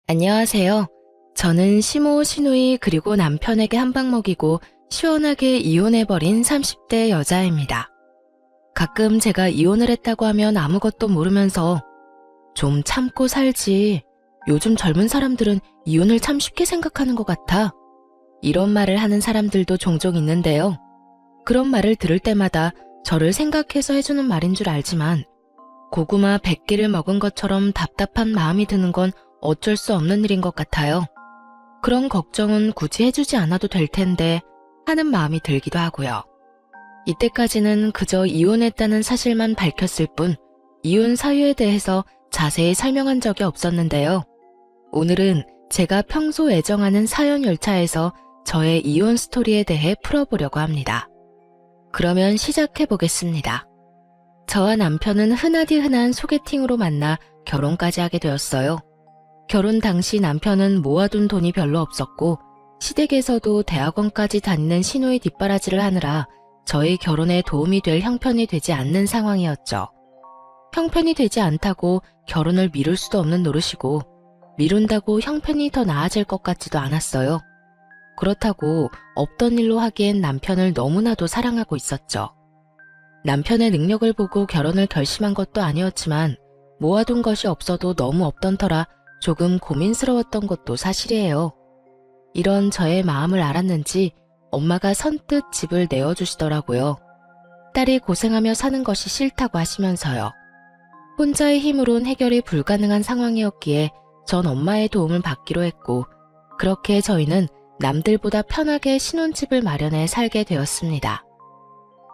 안녕하세요. 저는 시모, 시누이 그리고 남편에게 한 방 먹이고 시원하게 이혼해버린 30대 여자입니다. 가끔 제가 이혼을 했다고 하면 아무것도 모르면서 좀 참고 살지. 요즘 젊은 사람들은 이혼을 참 쉽게 생각하는 것 같아. 이런 말을 하는 사람들도 종종 있는데요. 그런 말을 들을 때마다 저를 생각해서 해주는 말인 줄 알지만 고구마 100개를 먹은 것처럼 답답한 마음이 드는 건 어쩔 수 없는 일인 것 같아요. 그런 걱정은 굳이 해주지 않아도 될 텐데 하는 마음이 들기도 하고요. 이때까지는 그저 이혼했다는 사실만 밝혔을 뿐 이혼 사유에 대해서 자세히 설명한 적이 없었는데요. 오늘은 제가 평소 애정하는 사연 열차에서 저의 이혼 스토리에 대해 풀어보려고 합니다. 그러면 시작해 보겠습니다. 저와 남편은 흔하디 흔한 소개팅으로 만나 결혼까지 하게 되었어요. 결혼 당시 남편은 모아둔 돈이 별로 없었고 시댁에서도 대학원까지 다니는 시누이 뒷바라지를 하느라 저희 결혼에 도움이 될 형편이 되지 않는 상황이었죠. 형편이 되지 않다고 결혼을 미룰 수도 없는 노릇이고 미룬다고 형편이 더 나아질 것 같지도 않았어요. 그렇다고 없던 일로 하기엔 남편을 너무나도 사랑하고 있었죠. 남편의 능력을 보고 결혼을 결심한 것도 아니었지만 모아둔 것이 없어도 너무 없던 터라 조금 고민스러웠던 것도 사실이에요. 이런 저의 마음을 알았는지 엄마가 선뜻 집을 내어주시더라고요. 딸이 고생하며 사는 것이 싫다고 하시면서요. 혼자의 힘으론 해결이 불가능한 상황이었기에 전 엄마의 도움을 받기로 했고 그렇게 저희는 남들보다 편하게 신혼집을 마련해 살게 되었습니다.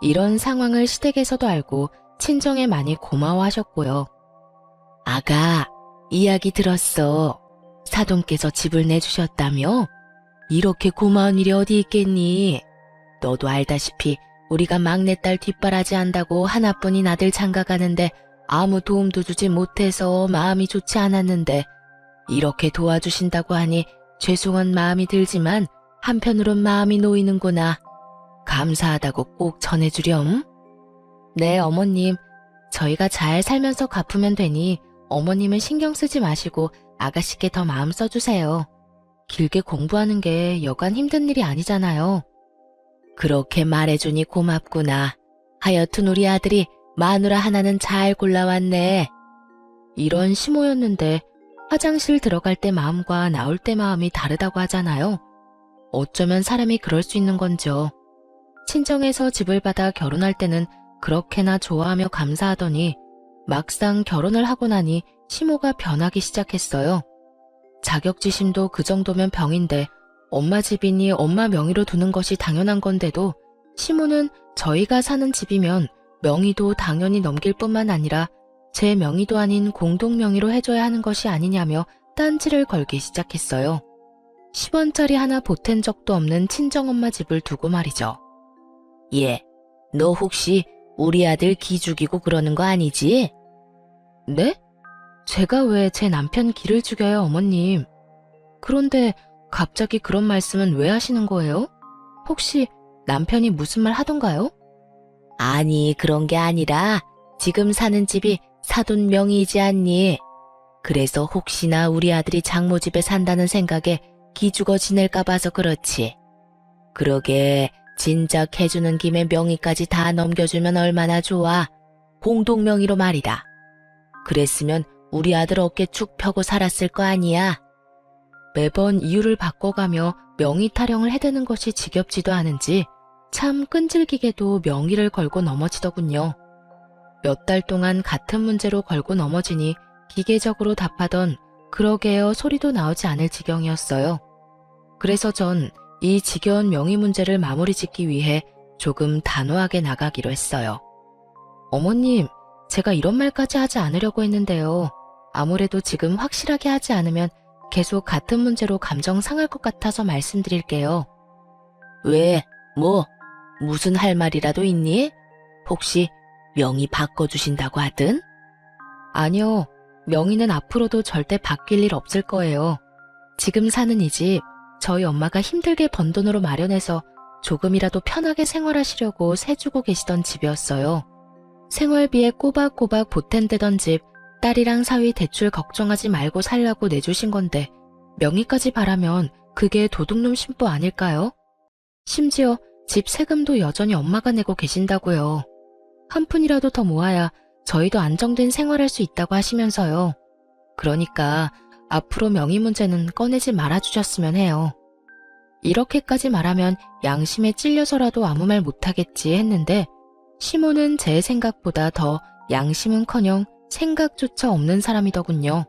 이런 상황을 시댁에서도 알고 친정에 많이 고마워하셨고요. 아가, 이야기 들었어. 사돈께서 집을 내주셨다며? 이렇게 고마운 일이 어디 있겠니? 너도 알다시피 우리가 막내딸 뒷바라지 한다고 하나뿐인 아들 장가가는데 아무 도움도 주지 못해서 마음이 좋지 않았는데 이렇게 도와주신다고 하니 죄송한 마음이 들지만 한편으론 마음이 놓이는구나. 감사하다고 꼭 전해주렴. 네, 어머님. 저희가 잘 살면서 갚으면 되니 어머님은 신경 쓰지 마시고 아가씨께 더 마음 써주세요. 길게 공부하는 게 여간 힘든 일이 아니잖아요. 그렇게 말해주니 고맙구나. 하여튼 우리 아들이 마누라 하나는 잘 골라왔네. 이런 시모였는데 화장실 들어갈 때 마음과 나올 때 마음이 다르다고 하잖아요. 어쩌면 사람이 그럴 수 있는 건지요. 친정에서 집을 받아 결혼할 때는 그렇게나 좋아하며 감사하더니 막상 결혼을 하고 나니 시모가 변하기 시작했어요. 자격지심도 그 정도면 병인데 엄마 집이니 엄마 명의로 두는 것이 당연한 건데도 시모는 저희가 사는 집이면 명의도 당연히 넘길 뿐만 아니라 제 명의도 아닌 공동 명의로 해줘야 하는 것이 아니냐며 딴지를 걸기 시작했어요. 10원짜리 하나 보탠 적도 없는 친정엄마 집을 두고 말이죠. 예, 너 혹시 우리 아들 기 죽이고 그러는 거 아니지? 네? 제가 왜 제 남편 기를 죽여요, 어머님? 그런데 갑자기 그런 말씀은 왜 하시는 거예요? 혹시 남편이 무슨 말 하던가요? 아니, 그런 게 아니라 지금 사는 집이 사돈 명의이지 않니? 그래서 혹시나 우리 아들이 장모집에 산다는 생각에 기죽어 지낼까 봐서 그렇지. 그러게 진작 해주는 김에 명의까지 다 넘겨주면 얼마나 좋아. 공동명의로 말이다. 그랬으면 우리 아들 어깨 축 펴고 살았을 거 아니야. 매번 이유를 바꿔가며 명의 타령을 해대는 것이 지겹지도 않은지 참 끈질기게도 명의를 걸고 넘어지더군요. 몇 달 동안 같은 문제로 걸고 넘어지니 기계적으로 답하던 그러게요 소리도 나오지 않을 지경이었어요. 그래서 전 이 지겨운 명의 문제를 마무리 짓기 위해 조금 단호하게 나가기로 했어요. 어머님, 제가 이런 말까지 하지 않으려고 했는데요. 아무래도 지금 확실하게 하지 않으면 계속 같은 문제로 감정 상할 것 같아서 말씀드릴게요. 왜? 무슨 할 말이라도 있니? 혹시 명의 바꿔주신다고 하든? 아니요, 명의는 앞으로도 절대 바뀔 일 없을 거예요. 지금 사는 이 집, 저희 엄마가 힘들게 번 돈으로 마련해서 조금이라도 편하게 생활하시려고 세주고 계시던 집이었어요. 생활비에 꼬박꼬박 보탠대던 집, 딸이랑 사위 대출 걱정하지 말고 살라고 내주신 건데 명의까지 바라면 그게 도둑놈 심보 아닐까요? 심지어 집 세금도 여전히 엄마가 내고 계신다고요. 한 푼이라도 더 모아야 저희도 안정된 생활할 수 있다고 하시면서요. 그러니까 앞으로 명의 문제는 꺼내지 말아주셨으면 해요. 이렇게까지 말하면 양심에 찔려서라도 아무 말 못하겠지 했는데 시모는 제 생각보다 더 양심은커녕 생각조차 없는 사람이더군요.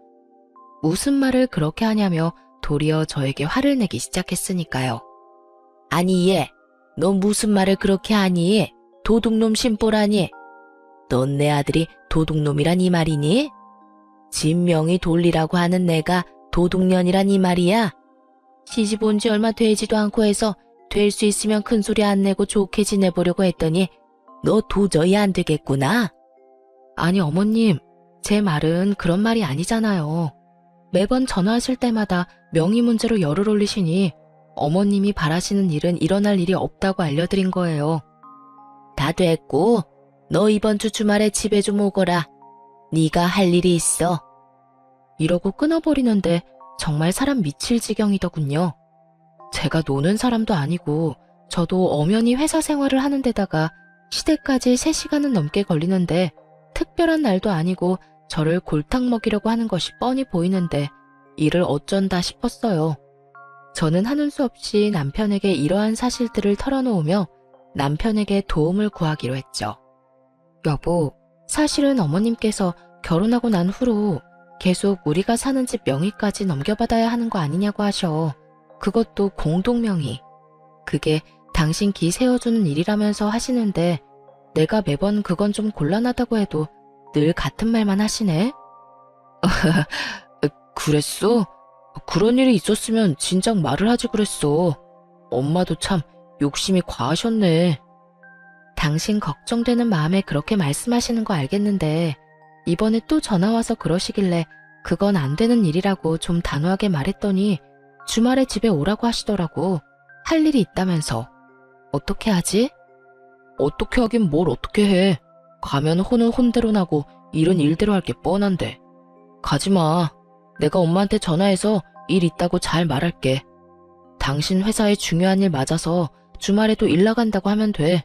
무슨 말을 그렇게 하냐며 도리어 저에게 화를 내기 시작했으니까요. 아니 얘, 너 무슨 말을 그렇게 하니? 도둑놈 심보라니? 넌 내 아들이 도둑놈이란 이 말이니? 집 명의 돌리라고 하는 내가 도둑년이란 이 말이야? 시집 온 지 얼마 되지도 않고 해서 될 수 있으면 큰 소리 안 내고 좋게 지내보려고 했더니 너 도저히 안 되겠구나. 아니 어머님, 제 말은 그런 말이 아니잖아요. 매번 전화하실 때마다 명의 문제로 열을 올리시니 어머님이 바라시는 일은 일어날 일이 없다고 알려드린 거예요. 다 됐고 너 이번 주 주말에 집에 좀 오거라. 네가 할 일이 있어. 이러고 끊어버리는데 정말 사람 미칠 지경이더군요. 제가 노는 사람도 아니고 저도 엄연히 회사 생활을 하는 데다가 시댁까지 3시간은 넘게 걸리는데 특별한 날도 아니고 저를 골탕 먹이려고 하는 것이 뻔히 보이는데 이를 어쩐다 싶었어요. 저는 하는 수 없이 남편에게 이러한 사실들을 털어놓으며 남편에게 도움을 구하기로 했죠. 여보, 사실은 어머님께서 결혼하고 난 후로 계속 우리가 사는 집 명의까지 넘겨받아야 하는 거 아니냐고 하셔. 그것도 공동명의. 그게 당신 기 세워주는 일이라면서 하시는데 내가 매번 그건 좀 곤란하다고 해도 늘 같은 말만 하시네. 그랬어? 그런 일이 있었으면 진작 말을 하지 그랬어. 엄마도 참 욕심이 과하셨네. 당신 걱정되는 마음에 그렇게 말씀하시는 거 알겠는데 이번에 또 전화와서 그러시길래 그건 안 되는 일이라고 좀 단호하게 말했더니 주말에 집에 오라고 하시더라고. 할 일이 있다면서. 어떻게 하지? 어떻게 하긴 뭘 어떻게 해. 가면 혼은 혼대로 나고 일은 일대로 할 게 뻔한데. 가지마. 내가 엄마한테 전화해서 일 있다고 잘 말할게. 당신 회사에 중요한 일 맞아서 주말에도 일 나간다고 하면 돼.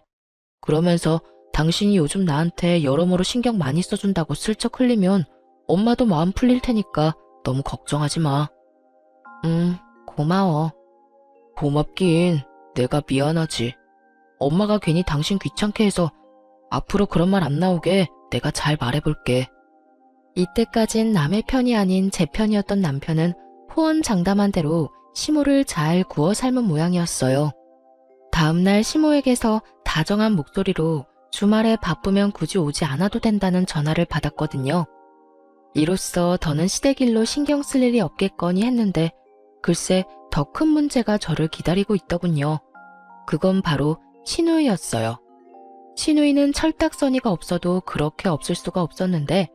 그러면서 당신이 요즘 나한테 여러모로 신경 많이 써준다고 슬쩍 흘리면 엄마도 마음 풀릴 테니까 너무 걱정하지 마. 고마워. 고맙긴 내가 미안하지. 엄마가 괜히 당신 귀찮게 해서 앞으로 그런 말 안 나오게 내가 잘 말해볼게. 이때까진 남의 편이 아닌 제 편이었던 남편은 호언장담한 대로 시모를 잘 구워 삶은 모양이었어요. 다음날 시모에게서 다정한 목소리로 주말에 바쁘면 굳이 오지 않아도 된다는 전화를 받았거든요. 이로써 더는 시댁 일로 신경 쓸 일이 없겠거니 했는데 글쎄 더 큰 문제가 저를 기다리고 있더군요. 그건 바로 시누이였어요. 시누이는 철딱서니가 없어도 그렇게 없을 수가 없었는데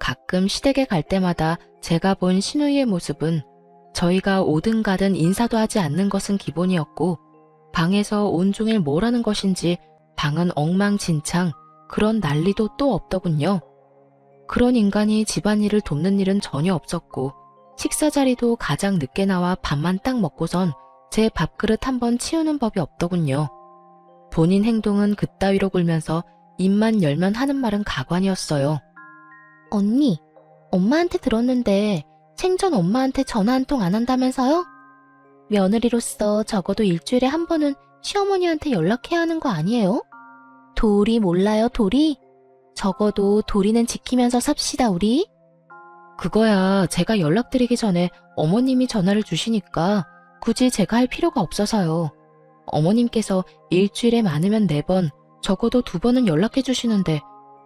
가끔 시댁에 갈 때마다 제가 본 시누이의 모습은 저희가 오든 가든 인사도 하지 않는 것은 기본이었고 방에서 온종일 뭘 하는 것인지 방은 엉망진창 그런 난리도 또 없더군요. 그런 인간이 집안일을 돕는 일은 전혀 없었고 식사 자리도 가장 늦게 나와 밥만 딱 먹고선 제 밥그릇 한번 치우는 법이 없더군요. 본인 행동은 그따위로 굴면서 입만 열면 하는 말은 가관이었어요. 언니, 엄마한테 들었는데 생전 엄마한테 전화 한 통 안 한다면서요? 며느리로서 적어도 일주일에 한 번은 시어머니한테 연락해야 하는 거 아니에요? 도리 몰라요, 도리? 적어도 도리는 지키면서 삽시다, 우리. 그거야 제가 연락드리기 전에 어머님이 전화를 주시니까 굳이 제가 할 필요가 없어서요. 어머님께서 일주일에 많으면 4번, 적어도 2번은 연락해 주시는데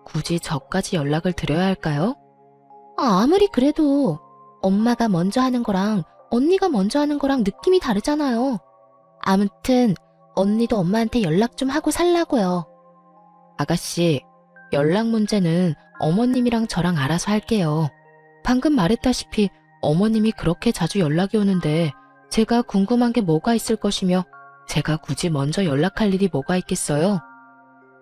굳이 저까지 연락을 드려야 할까요? 아무리 그래도 엄마가 먼저 하는 거랑 언니가 먼저 하는 거랑 느낌이 다르잖아요. 아무튼 언니도 엄마한테 연락 좀 하고 살라고요. 아가씨, 연락 문제는 어머님이랑 저랑 알아서 할게요. 방금 말했다시피 어머님이 그렇게 자주 연락이 오는데 제가 궁금한 게 뭐가 있을 것이며 제가 굳이 먼저 연락할 일이 뭐가 있겠어요?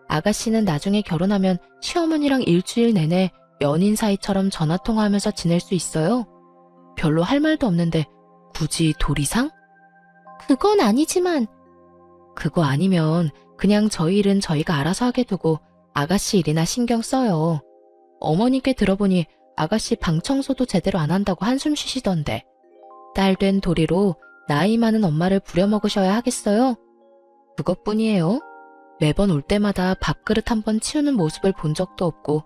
아가씨는 나중에 결혼하면 시어머니랑 일주일 내내 연인 사이처럼 전화통화하면서 지낼 수 있어요? 별로 할 말도 없는데 굳이 도리상? 그건 아니지만. 그거 아니면 그냥 저희 일은 저희가 알아서 하게 두고 아가씨 일이나 신경 써요. 어머니께 들어보니 아가씨 방 청소도 제대로 안 한다고 한숨 쉬시던데. 딸 된 도리로 나이 많은 엄마를 부려먹으셔야 하겠어요? 그것뿐이에요. 매번 올 때마다 밥그릇 한 번 치우는 모습을 본 적도 없고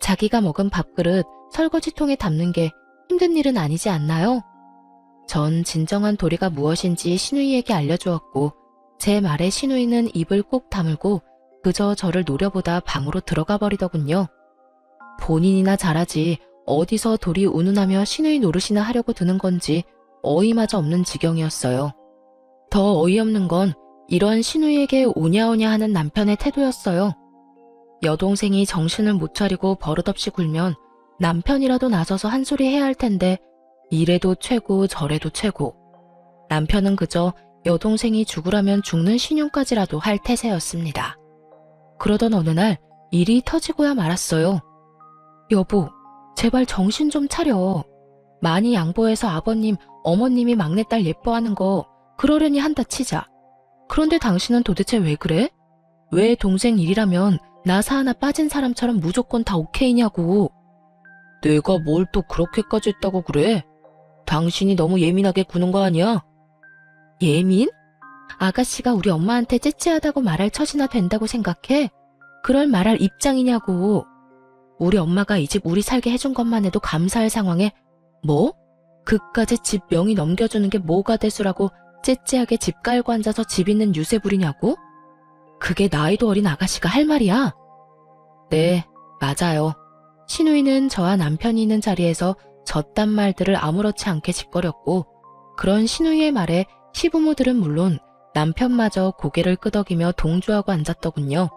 자기가 먹은 밥그릇 설거지통에 담는 게 힘든 일은 아니지 않나요? 전 진정한 도리가 무엇인지 시누이에게 알려주었고 제 말에 시누이는 입을 꼭 다물고 그저 저를 노려보다 방으로 들어가 버리더군요. 본인이나 잘하지 어디서 도리 운운하며 시누이 노릇이나 하려고 드는 건지 어이마저 없는 지경이었어요. 더 어이없는 건 이런 시누이에게 오냐오냐 하는 남편의 태도였어요. 여동생이 정신을 못 차리고 버릇없이 굴면 남편이라도 나서서 한 소리 해야 할 텐데 이래도 최고 저래도 최고. 남편은 그저 여동생이 죽으라면 죽는 신용까지라도 할 태세였습니다. 그러던 어느 날 일이 터지고야 말았어요. 여보, 제발 정신 좀 차려. 많이 양보해서 아버님, 어머님이 막내딸 예뻐하는 거 그러려니 한다 치자. 그런데 당신은 도대체 왜 그래? 왜 동생 일이라면 나사 하나 빠진 사람처럼 무조건 다 오케이냐고. 내가 뭘 또 그렇게까지 했다고 그래? 당신이 너무 예민하게 구는 거 아니야? 예민? 아가씨가 우리 엄마한테 째째하다고 말할 처지나 된다고 생각해? 그럴 말할 입장이냐고. 우리 엄마가 이 집 우리 살게 해준 것만 해도 감사할 상황에 뭐? 그까지 집 명의 넘겨주는 게 뭐가 대수라고 째째하게 집 깔고 앉아서 집 있는 유세 부리냐고? 그게 나이도 어린 아가씨가 할 말이야? 네, 맞아요. 시누이는 저와 남편이 있는 자리에서 저딴 말들을 아무렇지 않게 짓거렸고 그런 시누이의 말에 시부모들은 물론 남편마저 고개를 끄덕이며 동조하고 앉았더군요.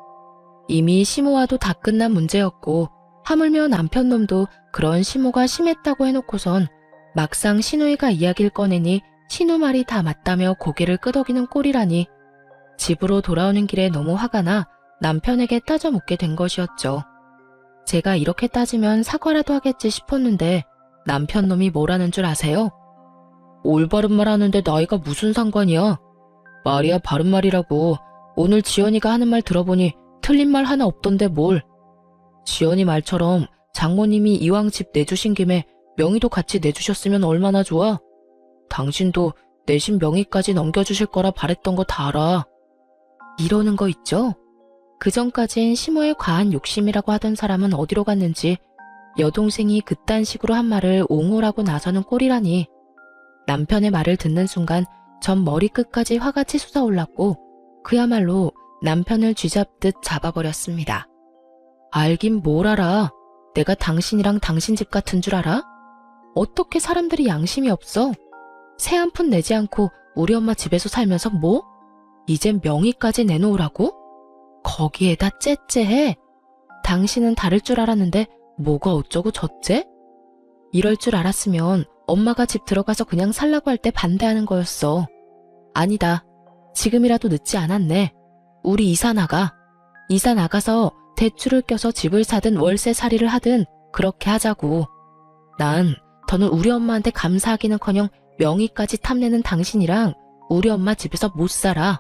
이미 시모와도 다 끝난 문제였고 하물며 남편 놈도 그런 시모가 심했다고 해놓고선 막상 시누이가 이야기를 꺼내니 시누 말이 다 맞다며 고개를 끄덕이는 꼴이라니 집으로 돌아오는 길에 너무 화가 나 남편에게 따져 묻게 된 것이었죠. 제가 이렇게 따지면 사과라도 하겠지 싶었는데 남편 놈이 뭐라는 줄 아세요? 올바른 말 하는데 나이가 무슨 상관이야? 말이야 바른 말이라고. 오늘 지연이가 하는 말 들어보니 틀린 말 하나 없던데 뭘. 지연이 말처럼 장모님이 이왕 집 내주신 김에 명의도 같이 내주셨으면 얼마나 좋아. 당신도 내신 명의까지 넘겨주실 거라 바랬던 거 다 알아. 이러는 거 있죠? 그전까진 시모의 과한 욕심이라고 하던 사람은 어디로 갔는지 여동생이 그딴 식으로 한 말을 옹호라고 나서는 꼴이라니. 남편의 말을 듣는 순간 전 머리끝까지 화가 치솟아 올랐고 그야말로 남편을 쥐잡듯 잡아버렸습니다. 알긴 뭘 알아. 내가 당신이랑 당신 집 같은 줄 알아? 어떻게 사람들이 양심이 없어? 새 한 푼 내지 않고 우리 엄마 집에서 살면서 뭐? 이젠 명의까지 내놓으라고? 거기에다 째째해? 당신은 다를 줄 알았는데 뭐가 어쩌고 저째? 이럴 줄 알았으면 엄마가 집 들어가서 그냥 살라고 할 때 반대하는 거였어. 아니다. 지금이라도 늦지 않았네. 우리 이사 나가. 이사 나가서 대출을 껴서 집을 사든 월세살이를 하든 그렇게 하자고. 난 더는 우리 엄마한테 감사하기는커녕 명의까지 탐내는 당신이랑 우리 엄마 집에서 못 살아.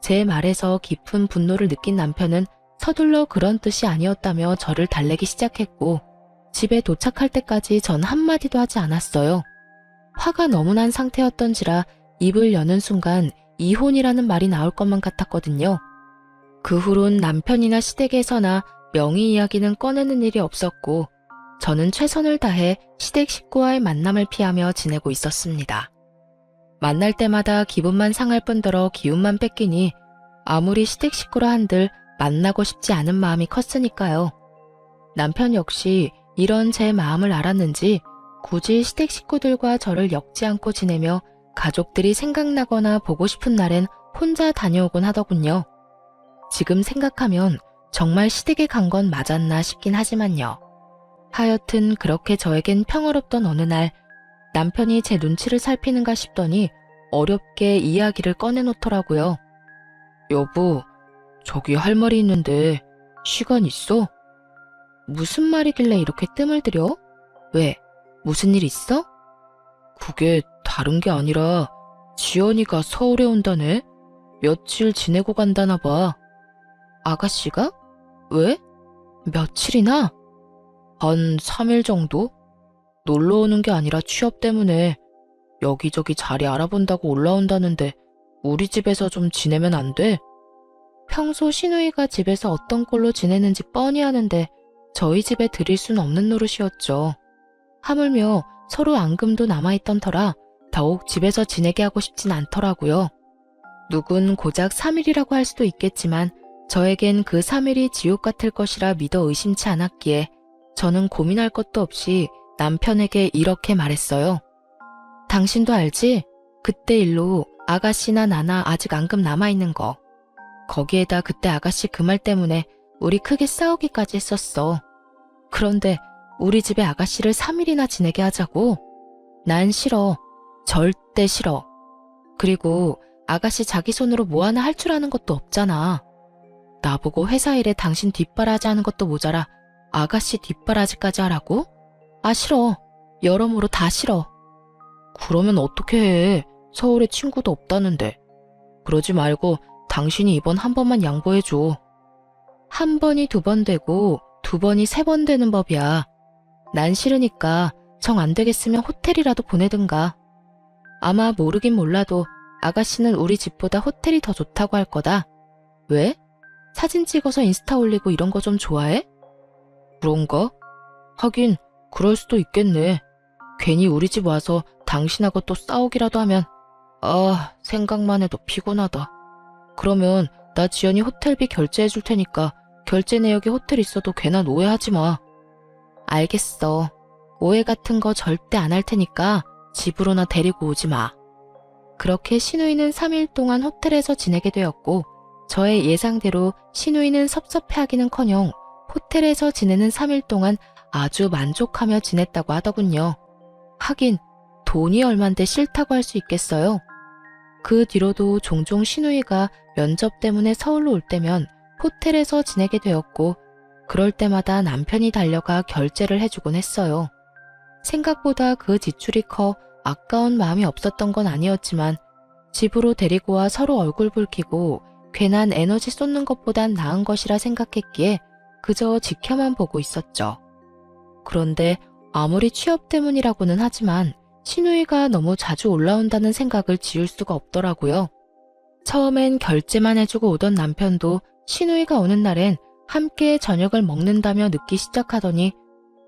제 말에서 깊은 분노를 느낀 남편은 서둘러 그런 뜻이 아니었다며 저를 달래기 시작했고 집에 도착할 때까지 전 한마디도 하지 않았어요. 화가 너무 난 상태였던지라 입을 여는 순간 이혼이라는 말이 나올 것만 같았거든요. 그 후론 남편이나 시댁에서나 명의 이야기는 꺼내는 일이 없었고 저는 최선을 다해 시댁 식구와의 만남을 피하며 지내고 있었습니다. 만날 때마다 기분만 상할 뿐더러 기운만 뺏기니 아무리 시댁 식구라 한들 만나고 싶지 않은 마음이 컸으니까요. 남편 역시 이런 제 마음을 알았는지 굳이 시댁 식구들과 저를 엮지 않고 지내며 가족들이 생각나거나 보고 싶은 날엔 혼자 다녀오곤 하더군요. 지금 생각하면 정말 시댁에 간 건 맞았나 싶긴 하지만요. 하여튼 그렇게 저에겐 평화롭던 어느 날 남편이 제 눈치를 살피는가 싶더니 어렵게 이야기를 꺼내놓더라고요. 여보, 저기 할 말이 있는데 시간 있어? 무슨 말이길래 이렇게 뜸을 들여? 왜? 무슨 일 있어? 그게 다른 게 아니라 지연이가 서울에 온다네? 며칠 지내고 간다나 봐. 아가씨가? 왜? 며칠이나? 한 3일 정도? 놀러 오는 게 아니라 취업 때문에 여기저기 자리 알아본다고 올라온다는데 우리 집에서 좀 지내면 안 돼? 평소 신우이가 집에서 어떤 꼴로 지내는지 뻔히 아는데 저희 집에 들일 순 없는 노릇이었죠. 하물며 서로 앙금도 남아있던 터라 더욱 집에서 지내게 하고 싶진 않더라고요. 누군 고작 3일이라고 할 수도 있겠지만 저에겐 그 3일이 지옥 같을 것이라 믿어 의심치 않았기에 저는 고민할 것도 없이 남편에게 이렇게 말했어요. 당신도 알지? 그때 일로 아가씨나 나나 아직 앙금 남아있는 거. 거기에다 그때 아가씨 그 말 때문에 우리 크게 싸우기까지 했었어. 그런데 우리 집에 아가씨를 3일이나 지내게 하자고? 난 싫어. 절대 싫어. 그리고 아가씨 자기 손으로 뭐 하나 할 줄 아는 것도 없잖아. 나보고 회사 일에 당신 뒷바라지 하는 것도 모자라 아가씨 뒷바라지까지 하라고? 아 싫어. 여러모로 다 싫어. 그러면 어떻게 해? 서울에 친구도 없다는데. 그러지 말고 당신이 이번 한 번만 양보해줘. 한 번이 2번 되고 2번이 3번 되는 법이야. 난 싫으니까 정 안 되겠으면 호텔이라도 보내든가. 아마 모르긴 몰라도 아가씨는 우리 집보다 호텔이 더 좋다고 할 거다. 왜? 사진 찍어서 인스타 올리고 이런 거 좀 좋아해? 그런가? 하긴 그럴 수도 있겠네. 괜히 우리 집 와서 당신하고 또 싸우기라도 하면 생각만 해도 피곤하다. 그러면 나 지연이 호텔비 결제해 줄 테니까 결제 내역에 호텔 있어도 괜한 오해하지 마. 알겠어. 오해 같은 거 절대 안 할 테니까 집으로나 데리고 오지 마. 그렇게 신우이는 3일 동안 호텔에서 지내게 되었고 저의 예상대로 신우이는 섭섭해하기는커녕 호텔에서 지내는 3일 동안 아주 만족하며 지냈다고 하더군요. 하긴 돈이 얼만데 싫다고 할 수 있겠어요. 그 뒤로도 종종 신우이가 면접 때문에 서울로 올 때면 호텔에서 지내게 되었고 그럴 때마다 남편이 달려가 결제를 해주곤 했어요. 생각보다 그 지출이 커 아까운 마음이 없었던 건 아니었지만 집으로 데리고 와 서로 얼굴 붉히고 괜한 에너지 쏟는 것보단 나은 것이라 생각했기에 그저 지켜만 보고 있었죠. 그런데 아무리 취업 때문이라고는 하지만 신우이가 너무 자주 올라온다는 생각을 지울 수가 없더라고요. 처음엔 결제만 해주고 오던 남편도 신우이가 오는 날엔 함께 저녁을 먹는다며 늦기 시작하더니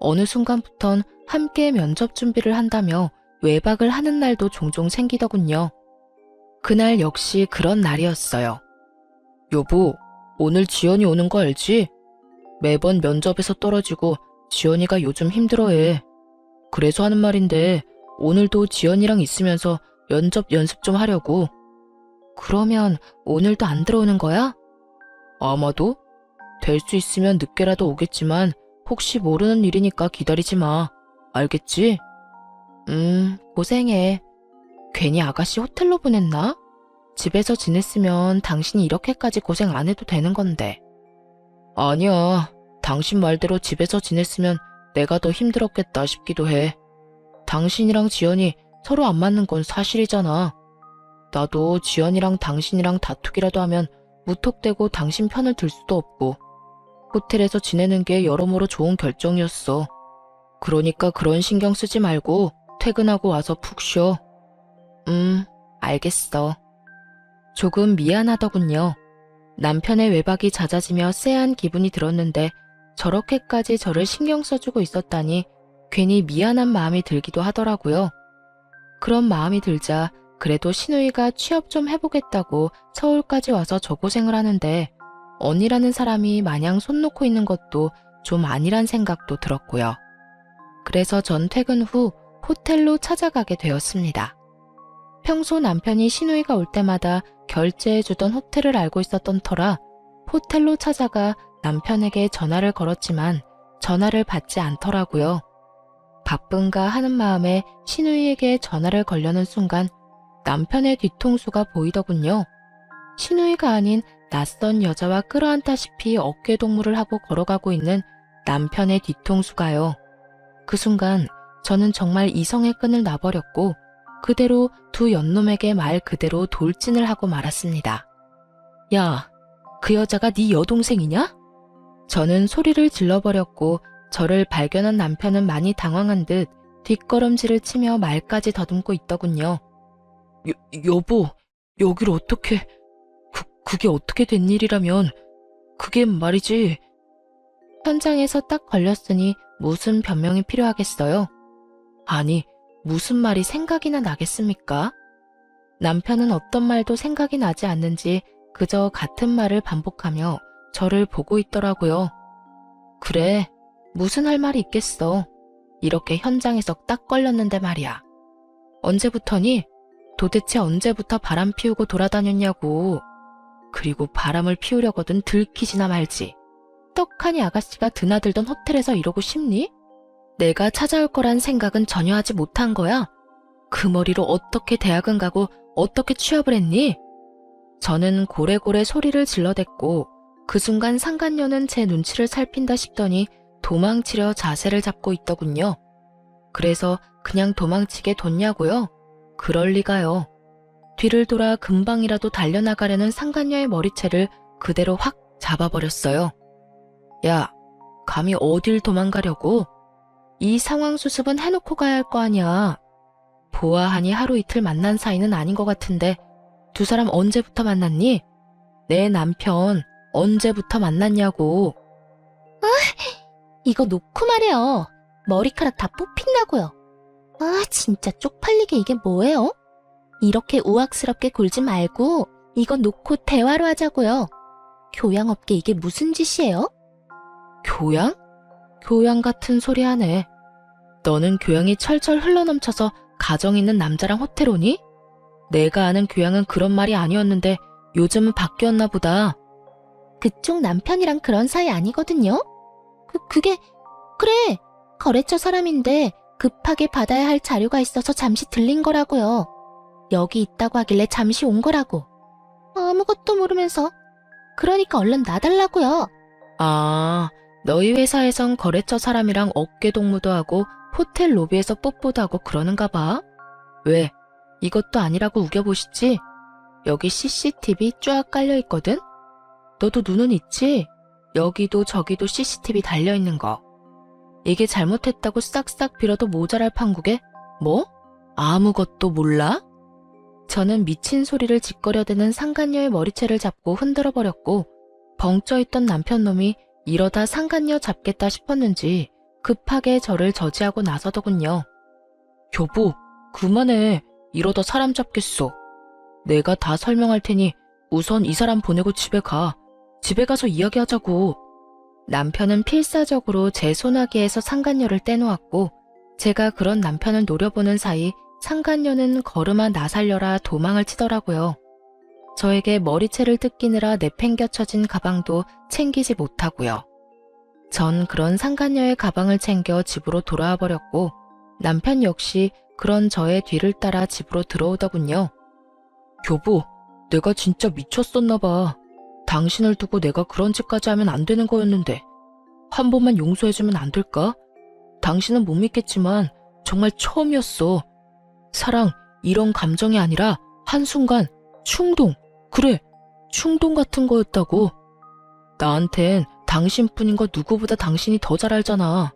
어느 순간부턴 함께 면접 준비를 한다며 외박을 하는 날도 종종 생기더군요. 그날 역시 그런 날이었어요. 여보, 오늘 지연이 오는 거 알지? 매번 면접에서 떨어지고 지연이가 요즘 힘들어해. 그래서 하는 말인데 오늘도 지연이랑 있으면서 면접 연습 좀 하려고. 그러면 오늘도 안 들어오는 거야? 아마도? 될 수 있으면 늦게라도 오겠지만 혹시 모르는 일이니까 기다리지 마. 알겠지? 고생해. 괜히 아가씨 호텔로 보냈나? 집에서 지냈으면 당신이 이렇게까지 고생 안 해도 되는 건데. 아니야. 당신 말대로 집에서 지냈으면 내가 더 힘들었겠다 싶기도 해. 당신이랑 지연이 서로 안 맞는 건 사실이잖아. 나도 지연이랑 당신이랑 다투기라도 하면 무턱대고 당신 편을 들 수도 없고 호텔에서 지내는 게 여러모로 좋은 결정이었어. 그러니까 그런 신경 쓰지 말고 퇴근하고 와서 푹 쉬어. 알겠어. 조금 미안하더군요. 남편의 외박이 잦아지며 쎄한 기분이 들었는데 저렇게까지 저를 신경 써주고 있었다니 괜히 미안한 마음이 들기도 하더라고요. 그런 마음이 들자 그래도 신우이가 취업 좀 해보겠다고 서울까지 와서 저 고생을 하는데 언니라는 사람이 마냥 손 놓고 있는 것도 좀 아니란 생각도 들었고요. 그래서 전 퇴근 후 호텔로 찾아가게 되었습니다. 평소 남편이 신우이가 올 때마다 결제해주던 호텔을 알고 있었던 터라 호텔로 찾아가 남편에게 전화를 걸었지만 전화를 받지 않더라고요. 바쁜가 하는 마음에 신우이에게 전화를 걸려는 순간 남편의 뒤통수가 보이더군요. 신우이가 아닌 낯선 여자와 끌어안다시피 어깨동무를 하고 걸어가고 있는 남편의 뒤통수가요. 그 순간 저는 정말 이성의 끈을 놔버렸고 그대로 두 연놈에게 말 그대로 돌진을 하고 말았습니다. 야, 그 여자가 네 여동생이냐? 저는 소리를 질러버렸고 저를 발견한 남편은 많이 당황한 듯 뒷걸음질을 치며 말까지 더듬고 있더군요. 여보, 여길 어떻게... 그게 어떻게 된 일이라면... 그게 말이지... 현장에서 딱 걸렸으니 무슨 변명이 필요하겠어요? 아니, 무슨 말이 생각이나 나겠습니까? 남편은 어떤 말도 생각이 나지 않는지 그저 같은 말을 반복하며 저를 보고 있더라고요. 그래, 무슨 할 말이 있겠어. 이렇게 현장에서 딱 걸렸는데 말이야. 언제부터니? 도대체 언제부터 바람 피우고 돌아다녔냐고. 그리고 바람을 피우려거든 들키지나 말지. 떡하니 아가씨가 드나들던 호텔에서 이러고 싶니? 내가 찾아올 거란 생각은 전혀 하지 못한 거야. 그 머리로 어떻게 대학은 가고 어떻게 취업을 했니? 저는 고래고래 소리를 질러댔고 그 순간 상간녀는 제 눈치를 살핀다 싶더니 도망치려 자세를 잡고 있더군요. 그래서 그냥 도망치게 뒀냐고요? 그럴 리가요. 뒤를 돌아 금방이라도 달려나가려는 상간녀의 머리채를 그대로 확 잡아버렸어요. 야, 감히 어딜 도망가려고? 이 상황 수습은 해놓고 가야 할 거 아니야. 보아하니 하루 이틀 만난 사이는 아닌 것 같은데 두 사람 언제부터 만났니? 내 남편 언제부터 만났냐고. 이거 놓고 말해요. 머리카락 다 뽑힌다고요. 아, 진짜 쪽팔리게 이게 뭐예요? 이렇게 우악스럽게 굴지 말고 이거 놓고 대화로 하자고요. 교양 없게 이게 무슨 짓이에요? 교양? 교양 같은 소리 하네. 너는 교양이 철철 흘러넘쳐서 가정 있는 남자랑 호텔 오니? 내가 아는 교양은 그런 말이 아니었는데 요즘은 바뀌었나 보다. 그쪽 남편이랑 그런 사이 아니거든요? 그래. 거래처 사람인데 급하게 받아야 할 자료가 있어서 잠시 들린 거라고요. 여기 있다고 하길래 잠시 온 거라고. 아무것도 모르면서. 그러니까 얼른 놔달라고요. 아, 너희 회사에선 거래처 사람이랑 어깨 동무도 하고 호텔 로비에서 뽀뽀도 하고 그러는가 봐. 왜? 이것도 아니라고 우겨보시지? 여기 CCTV 쫙 깔려있거든? 너도 눈은 있지? 여기도 저기도 CCTV 달려있는 거. 이게 잘못했다고 싹싹 빌어도 모자랄 판국에 뭐? 아무것도 몰라? 저는 미친 소리를 짓거려대는 상간녀의 머리채를 잡고 흔들어버렸고 벙쪄있던 남편놈이 이러다 상간녀 잡겠다 싶었는지 급하게 저를 저지하고 나서더군요. 여보, 그만해. 이러다 사람 잡겠어. 내가 다 설명할 테니 우선 이 사람 보내고 집에 가. 집에 가서 이야기하자고. 남편은 필사적으로 제 소나기에서 상간녀를 떼놓았고 제가 그런 남편을 노려보는 사이 상간녀는 걸음아 나 살려라 도망을 치더라고요. 저에게 머리채를 뜯기느라 내팽겨쳐진 가방도 챙기지 못하고요. 전 그런 상간녀의 가방을 챙겨 집으로 돌아와 버렸고 남편 역시 그런 저의 뒤를 따라 집으로 들어오더군요. 여보, 내가 진짜 미쳤었나 봐. 당신을 두고 내가 그런 짓까지 하면 안 되는 거였는데 한 번만 용서해주면 안 될까? 당신은 못 믿겠지만 정말 처음이었어. 사랑, 이런 감정이 아니라 한순간 충동, 그래, 충동 같은 거였다고. 나한텐 당신뿐인 거 누구보다 당신이 더 잘 알잖아.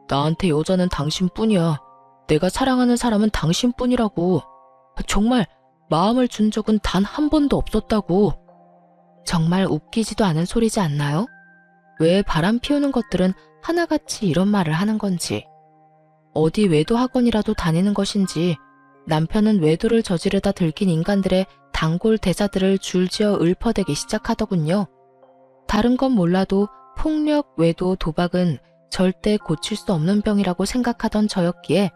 나한테 여자는 당신뿐이야. 내가 사랑하는 사람은 당신뿐이라고. 정말 마음을 준 적은 단 한 번도 없었다고. 정말 웃기지도 않은 소리지 않나요? 왜 바람 피우는 것들은 하나같이 이런 말을 하는 건지. 어디 외도 학원이라도 다니는 것인지 남편은 외도를 저지르다 들킨 인간들의 단골 대사들을 줄지어 읊어대기 시작하더군요. 다른 건 몰라도 폭력, 외도, 도박은 절대 고칠 수 없는 병이라고 생각하던 저였기에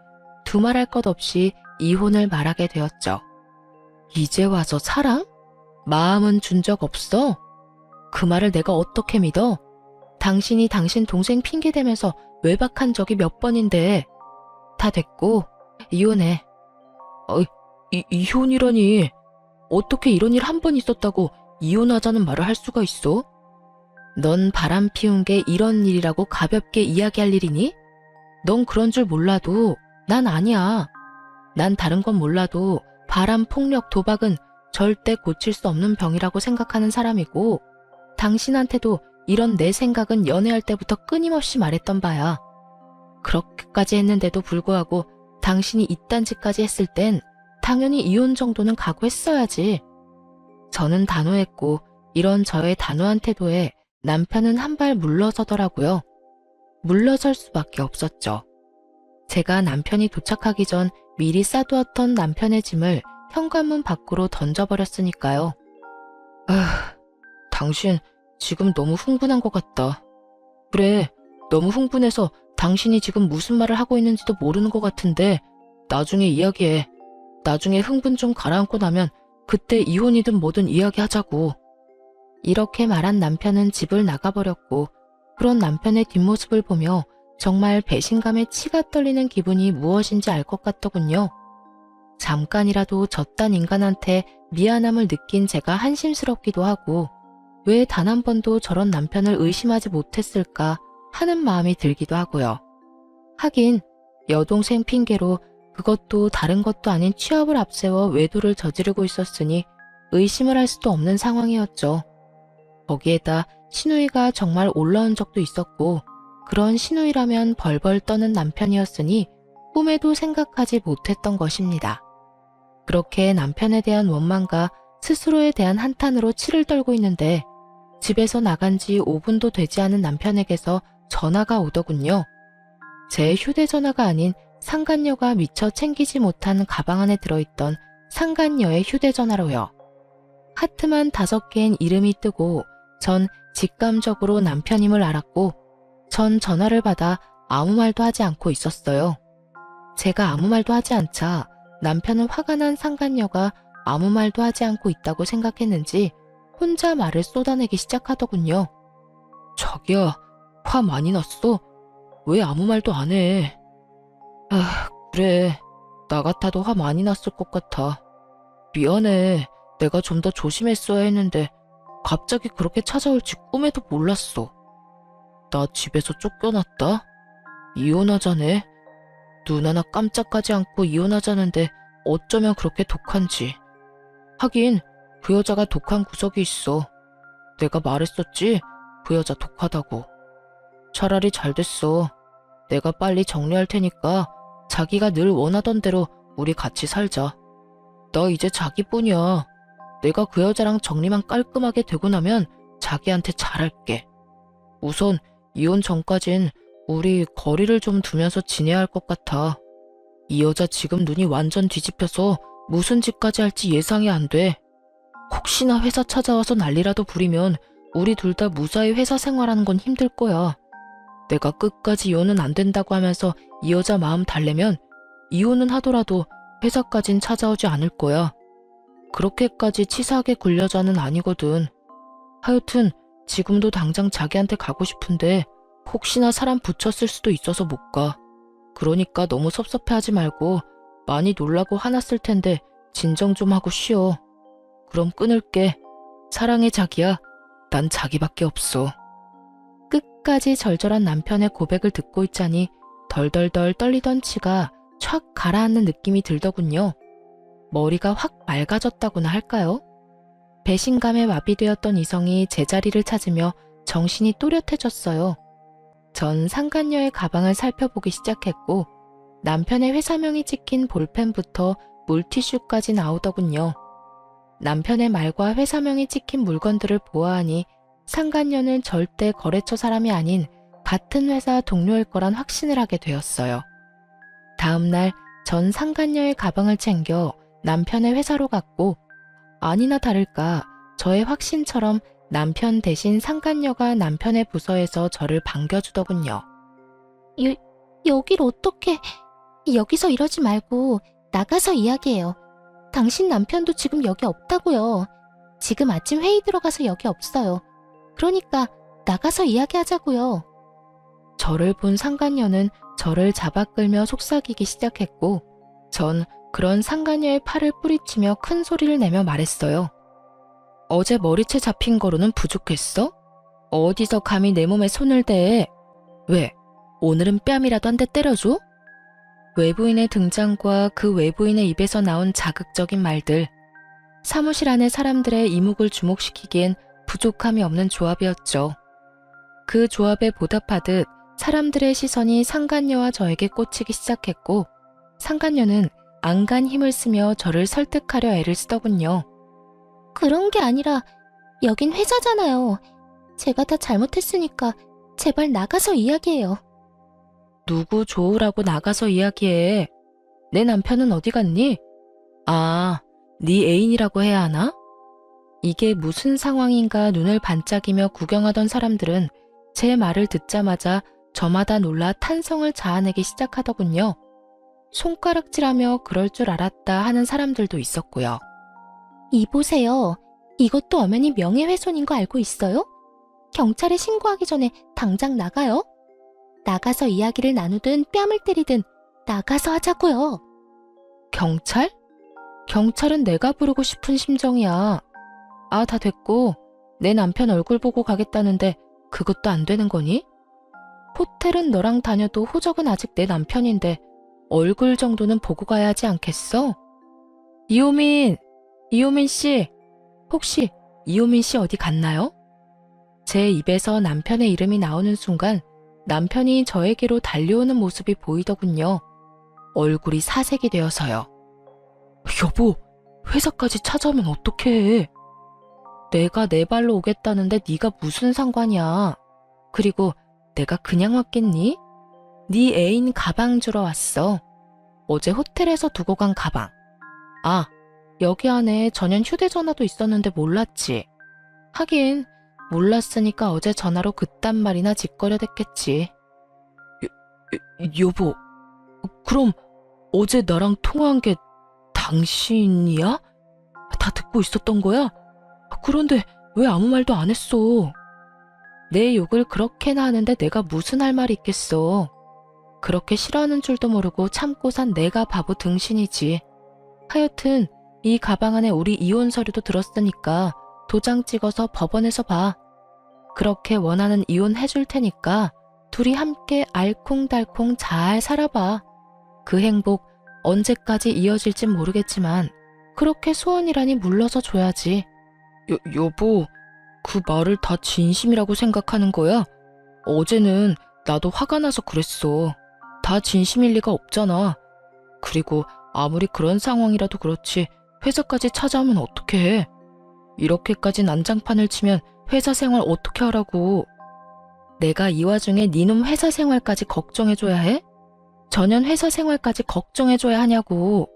두말할 것 없이 이혼을 말하게 되었죠. 이제 와서 사랑? 마음은 준 적 없어? 그 말을 내가 어떻게 믿어? 당신이 당신 동생 핑계대면서 외박한 적이 몇 번인데. 다 됐고 이혼해. 이혼이라니. 어떻게 이런 일 한 번 있었다고 이혼하자는 말을 할 수가 있어? 넌 바람 피운 게 이런 일이라고 가볍게 이야기할 일이니? 넌 그런 줄 몰라도 난 아니야. 난 다른 건 몰라도 바람, 폭력, 도박은 절대 고칠 수 없는 병이라고 생각하는 사람이고 당신한테도 이런 내 생각은 연애할 때부터 끊임없이 말했던 바야. 그렇게까지 했는데도 불구하고 당신이 이딴 짓까지 했을 땐 당연히 이혼 정도는 각오했어야지. 저는 단호했고 이런 저의 단호한 태도에 남편은 한 발 물러서더라고요. 물러설 수밖에 없었죠. 제가 남편이 도착하기 전 미리 싸두었던 남편의 짐을 현관문 밖으로 던져버렸으니까요. 당신 지금 너무 흥분한 것 같다. 그래, 너무 흥분해서 당신이 지금 무슨 말을 하고 있는지도 모르는 것 같은데 나중에 이야기해. 나중에 흥분 좀 가라앉고 나면 그때 이혼이든 뭐든 이야기하자고. 이렇게 말한 남편은 집을 나가버렸고 그런 남편의 뒷모습을 보며 정말 배신감에 치가 떨리는 기분이 무엇인지 알 것 같더군요. 잠깐이라도 저딴 인간한테 미안함을 느낀 제가 한심스럽기도 하고 왜 단 한 번도 저런 남편을 의심하지 못했을까 하는 마음이 들기도 하고요. 하긴 여동생 핑계로 그것도 다른 것도 아닌 취업을 앞세워 외도를 저지르고 있었으니 의심을 할 수도 없는 상황이었죠. 거기에다 시누이가 정말 올라온 적도 있었고 그런 시누이라면 벌벌 떠는 남편이었으니 꿈에도 생각하지 못했던 것입니다. 그렇게 남편에 대한 원망과 스스로에 대한 한탄으로 치를 떨고 있는데 집에서 나간 지 5분도 되지 않은 남편에게서 전화가 오더군요. 제 휴대전화가 아닌 상간녀가 미처 챙기지 못한 가방 안에 들어있던 상간녀의 휴대전화로요. 하트만 5개인 이름이 뜨고 전 직감적으로 남편임을 알았고 전 전화를 받아 아무 말도 하지 않고 있었어요. 제가 아무 말도 하지 않자 남편은 화가 난 상간녀가 아무 말도 하지 않고 있다고 생각했는지 혼자 말을 쏟아내기 시작하더군요. 자기야, 화 많이 났어? 왜 아무 말도 안 해? 그래. 나 같아도 화 많이 났을 것 같아. 미안해. 내가 좀 더 조심했어야 했는데 갑자기 그렇게 찾아올지 꿈에도 몰랐어. 나 집에서 쫓겨났다. 이혼하자네. 눈 하나 깜짝하지 않고 이혼하자는데 어쩌면 그렇게 독한지. 하긴 그 여자가 독한 구석이 있어. 내가 말했었지? 그 여자 독하다고. 차라리 잘 됐어. 내가 빨리 정리할 테니까 자기가 늘 원하던 대로 우리 같이 살자. 나 이제 자기뿐이야. 내가 그 여자랑 정리만 깔끔하게 되고 나면 자기한테 잘할게. 우선 이혼 전까진 우리 거리를 좀 두면서 지내야 할 것 같아. 이 여자 지금 눈이 완전 뒤집혀서 무슨 짓까지 할지 예상이 안 돼. 혹시나 회사 찾아와서 난리라도 부리면 우리 둘 다 무사히 회사 생활하는 건 힘들 거야. 내가 끝까지 이혼은 안 된다고 하면서 이 여자 마음 달래면 이혼은 하더라도 회사까진 찾아오지 않을 거야. 그렇게까지 치사하게 굴 여자는 아니거든. 하여튼 지금도 당장 자기한테 가고 싶은데 혹시나 사람 붙였을 수도 있어서 못 가. 그러니까 너무 섭섭해하지 말고 많이 놀라고 화났을 텐데 진정 좀 하고 쉬어. 그럼 끊을게. 사랑해 자기야. 난 자기밖에 없어. 끝까지 절절한 남편의 고백을 듣고 있자니 덜덜덜 떨리던 치가 촥 가라앉는 느낌이 들더군요. 머리가 확 맑아졌다고나 할까요? 배신감에 마비되었던 이성이 제자리를 찾으며 정신이 또렷해졌어요. 전 상간녀의 가방을 살펴보기 시작했고 남편의 회사명이 찍힌 볼펜부터 물티슈까지 나오더군요. 남편의 말과 회사명이 찍힌 물건들을 보아하니 상간녀는 절대 거래처 사람이 아닌 같은 회사 동료일 거란 확신을 하게 되었어요. 다음 날 전 상간녀의 가방을 챙겨 남편의 회사로 갔고 아니나 다를까 저의 확신처럼 남편 대신 상간녀가 남편의 부서에서 저를 반겨주더군요. 여길 어떻게... 여기서 이러지 말고 나가서 이야기해요. 당신 남편도 지금 여기 없다고요. 지금 아침 회의 들어가서 여기 없어요. 그러니까 나가서 이야기하자고요. 저를 본 상간녀는 저를 잡아 끌며 속삭이기 시작했고 전 그런 상간녀의 팔을 뿌리치며 큰 소리를 내며 말했어요. 어제 머리채 잡힌 거로는 부족했어? 어디서 감히 내 몸에 손을 대? 왜? 오늘은 뺨이라도 한 대 때려줘? 외부인의 등장과 그 외부인의 입에서 나온 자극적인 말들, 사무실 안의 사람들의 이목을 주목시키기엔 부족함이 없는 조합이었죠. 그 조합에 보답하듯 사람들의 시선이 상간녀와 저에게 꽂히기 시작했고, 상간녀는 안간 힘을 쓰며 저를 설득하려 애를 쓰더군요. 그런 게 아니라 여긴 회사잖아요. 제가 다 잘못했으니까 제발 나가서 이야기해요. 누구 좋으라고 나가서 이야기해. 내 남편은 어디 갔니? 아, 네 애인이라고 해야 하나? 이게 무슨 상황인가 눈을 반짝이며 구경하던 사람들은 제 말을 듣자마자 저마다 놀라 탄성을 자아내기 시작하더군요. 손가락질하며 그럴 줄 알았다 하는 사람들도 있었고요. 이보세요. 이것도 엄연히 명예훼손인 거 알고 있어요? 경찰에 신고하기 전에 당장 나가요. 나가서 이야기를 나누든 뺨을 때리든 나가서 하자고요. 경찰? 경찰은 내가 부르고 싶은 심정이야. 아, 다 됐고 내 남편 얼굴 보고 가겠다는데 그것도 안 되는 거니? 호텔은 너랑 다녀도 호적은 아직 내 남편인데 얼굴 정도는 보고 가야 하지 않겠어? 이호민 씨, 혹시 이호민 씨 어디 갔나요? 제 입에서 남편의 이름이 나오는 순간 남편이 저에게로 달려오는 모습이 보이더군요. 얼굴이 사색이 되어서요. 여보, 회사까지 찾아오면 어떡해? 내가 내 발로 오겠다는데 네가 무슨 상관이야? 그리고 내가 그냥 왔겠니? 네 애인 가방 주러 왔어. 어제 호텔에서 두고 간 가방. 아, 여기 안에 전용 휴대전화도 있었는데 몰랐지. 하긴 몰랐으니까 어제 전화로 그딴 말이나 짓거려댔겠지. 여보, 그럼 어제 나랑 통화한 게 당신이야? 다 듣고 있었던 거야? 그런데 왜 아무 말도 안 했어? 내 욕을 그렇게나 하는데 내가 무슨 할 말이 있겠어. 그렇게 싫어하는 줄도 모르고 참고 산 내가 바보 등신이지. 하여튼 이 가방 안에 우리 이혼 서류도 들었으니까 도장 찍어서 법원에서 봐. 그렇게 원하는 이혼 해줄 테니까 둘이 함께 알콩달콩 잘 살아봐. 그 행복 언제까지 이어질진 모르겠지만 그렇게 소원이라니 물러서 줘야지. 여보, 그 말을 다 진심이라고 생각하는 거야? 어제는 나도 화가 나서 그랬어. 다 진심일 리가 없잖아. 그리고 아무리 그런 상황이라도 그렇지 회사까지 찾아오면 어떡해. 이렇게까지 난장판을 치면 회사 생활 어떻게 하라고. 내가 이 와중에 니놈 회사 생활까지 걱정해줘야 해? 전현 회사 생활까지 걱정해줘야 하냐고.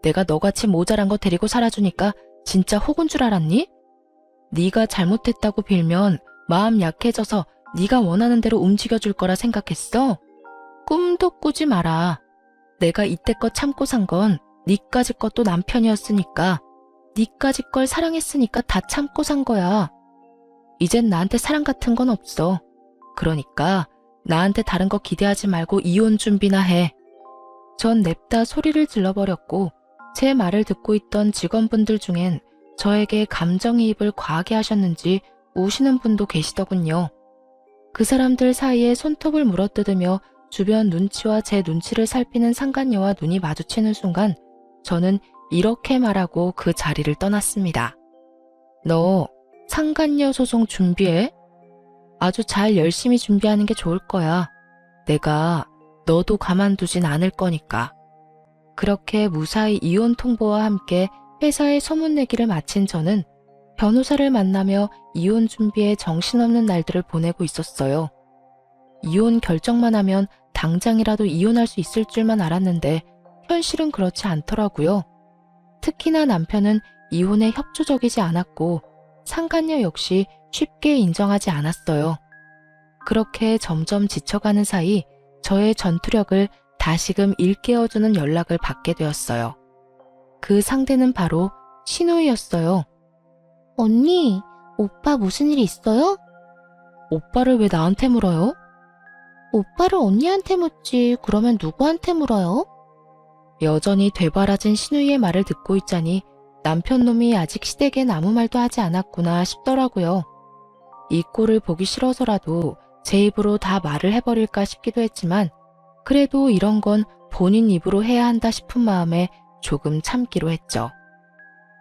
내가 너같이 모자란 거 데리고 살아주니까 진짜 혹은 줄 알았니? 네가 잘못했다고 빌면 마음 약해져서 네가 원하는 대로 움직여줄 거라 생각했어? 꿈도 꾸지 마라. 내가 이때껏 참고 산 건 니까지 것도 남편이었으니까, 니까지 걸 사랑했으니까 다 참고 산 거야. 이젠 나한테 사랑 같은 건 없어. 그러니까 나한테 다른 거 기대하지 말고 이혼 준비나 해. 전 냅다 소리를 질러버렸고 제 말을 듣고 있던 직원분들 중엔 저에게 감정이입을 과하게 하셨는지 우시는 분도 계시더군요. 그 사람들 사이에 손톱을 물어뜯으며 주변 눈치와 제 눈치를 살피는 상간녀와 눈이 마주치는 순간 저는 이렇게 말하고 그 자리를 떠났습니다. 너 상간녀 소송 준비해? 아주 잘 열심히 준비하는 게 좋을 거야. 내가 너도 가만두진 않을 거니까. 그렇게 무사히 이혼 통보와 함께 회사에 소문내기를 마친 저는 변호사를 만나며 이혼 준비에 정신없는 날들을 보내고 있었어요. 이혼 결정만 하면 당장이라도 이혼할 수 있을 줄만 알았는데 현실은 그렇지 않더라고요. 특히나 남편은 이혼에 협조적이지 않았고 상간녀 역시 쉽게 인정하지 않았어요. 그렇게 점점 지쳐가는 사이 저의 전투력을 다시금 일깨워주는 연락을 받게 되었어요. 그 상대는 바로 신우이였어요. 언니, 오빠 무슨 일 있어요? 오빠를 왜 나한테 물어요? 오빠를 언니한테 묻지 그러면 누구한테 물어요? 여전히 되바라진 신우이의 말을 듣고 있자니 남편 놈이 아직 시댁엔 아무 말도 하지 않았구나 싶더라고요. 이 꼴을 보기 싫어서라도 제 입으로 다 말을 해버릴까 싶기도 했지만 그래도 이런 건 본인 입으로 해야 한다 싶은 마음에 조금 참기로 했죠.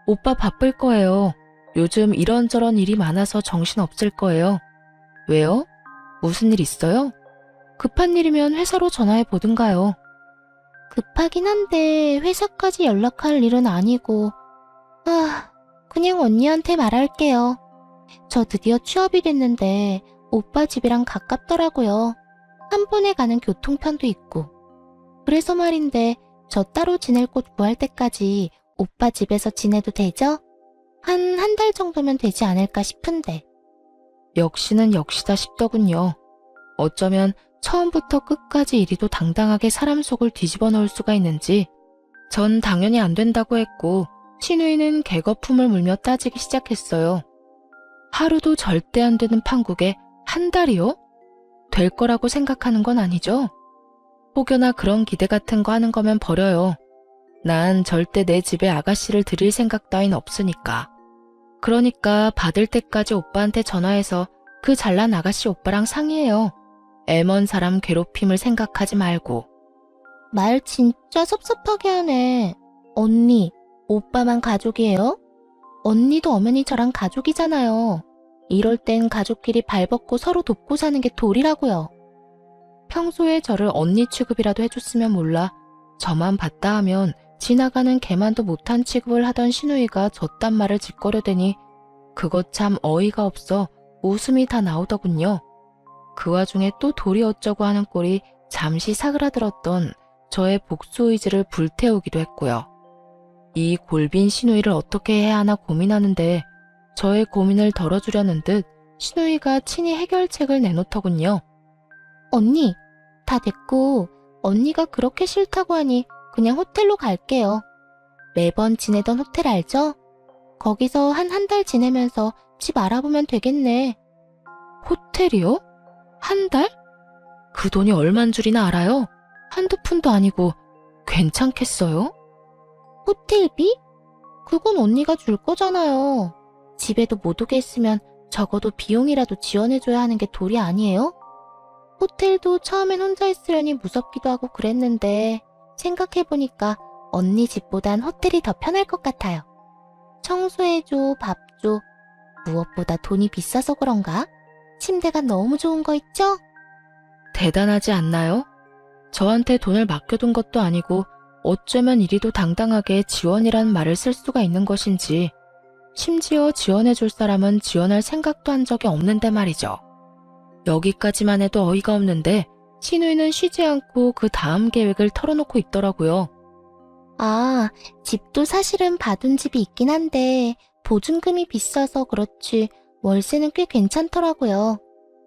오빠 바쁠 거예요. 요즘 이런저런 일이 많아서 정신 없을 거예요. 왜요? 무슨 일 있어요? 급한 일이면 회사로 전화해 보든가요. 급하긴 한데 회사까지 연락할 일은 아니고 그냥 언니한테 말할게요. 저 드디어 취업이 됐는데 오빠 집이랑 가깝더라고요. 한 번에 가는 교통편도 있고. 그래서 말인데 저 따로 지낼 곳 구할 때까지 오빠 집에서 지내도 되죠? 한 달 정도면 되지 않을까 싶은데. 역시는 역시다 싶더군요. 어쩌면 처음부터 끝까지 이리도 당당하게 사람 속을 뒤집어 놓을 수가 있는지 전 당연히 안 된다고 했고 신우이는 개거품을 물며 따지기 시작했어요. 하루도 절대 안 되는 판국에 한 달이요? 될 거라고 생각하는 건 아니죠? 혹여나 그런 기대 같은 거 하는 거면 버려요. 난 절대 내 집에 아가씨를 들일 생각 따윈 없으니까. 그러니까 받을 때까지 오빠한테 전화해서 그 잘난 아가씨 오빠랑 상의해요. 애먼 사람 괴롭힘을 생각하지 말고. 말 진짜 섭섭하게 하네. 언니, 오빠만 가족이에요? 언니도 엄연히 저랑 가족이잖아요. 이럴 땐 가족끼리 발벗고 서로 돕고 사는 게 도리라고요. 평소에 저를 언니 취급이라도 해줬으면 몰라 저만 봤다 하면 지나가는 개만도 못한 취급을 하던 신우이가 저딴 말을 짓거려대니 그것 참 어이가 없어 웃음이 다 나오더군요. 그 와중에 또 도리 어쩌고 하는 꼴이 잠시 사그라들었던 저의 복수 의지를 불태우기도 했고요. 이 골빈 신우이를 어떻게 해야 하나 고민하는데 저의 고민을 덜어주려는 듯 신우이가 친히 해결책을 내놓더군요. 언니, 다 됐고 언니가 그렇게 싫다고 하니 그냥 호텔로 갈게요. 매번 지내던 호텔 알죠? 거기서 한 달 지내면서 집 알아보면 되겠네. 호텔이요? 한 달? 그 돈이 얼만 줄이나 알아요? 한두 푼도 아니고 괜찮겠어요? 호텔비? 그건 언니가 줄 거잖아요. 집에도 못 오게 했으면 적어도 비용이라도 지원해줘야 하는 게 도리 아니에요? 호텔도 처음엔 혼자 있으려니 무섭기도 하고 그랬는데 생각해보니까 언니 집보단 호텔이 더 편할 것 같아요. 청소해줘, 밥 줘. 무엇보다 돈이 비싸서 그런가? 침대가 너무 좋은 거 있죠? 대단하지 않나요? 저한테 돈을 맡겨둔 것도 아니고 어쩌면 이리도 당당하게 지원이란 말을 쓸 수가 있는 것인지 심지어 지원해줄 사람은 지원할 생각도 한 적이 없는데 말이죠. 여기까지만 해도 어이가 없는데 신우이는 쉬지 않고 그 다음 계획을 털어놓고 있더라고요. 아, 집도 사실은 받은 집이 있긴 한데 보증금이 비싸서 그렇지 월세는 꽤 괜찮더라고요.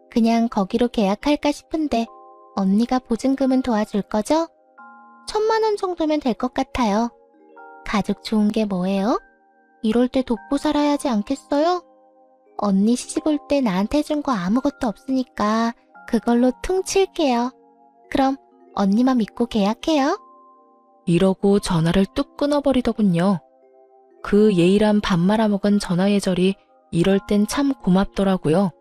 그냥 거기로 계약할까 싶은데 언니가 보증금은 도와줄 거죠? 1,000만 원 정도면 될 것 같아요. 가족 좋은 게 뭐예요? 이럴 때 돕고 살아야 하지 않겠어요? 언니 시집 올 때 나한테 준 거 아무것도 없으니까 그걸로 퉁칠게요. 그럼 언니만 믿고 계약해요. 이러고 전화를 뚝 끊어버리더군요. 그 예의란 밥 말아먹은 전화 예절이 이럴 땐 참 고맙더라고요.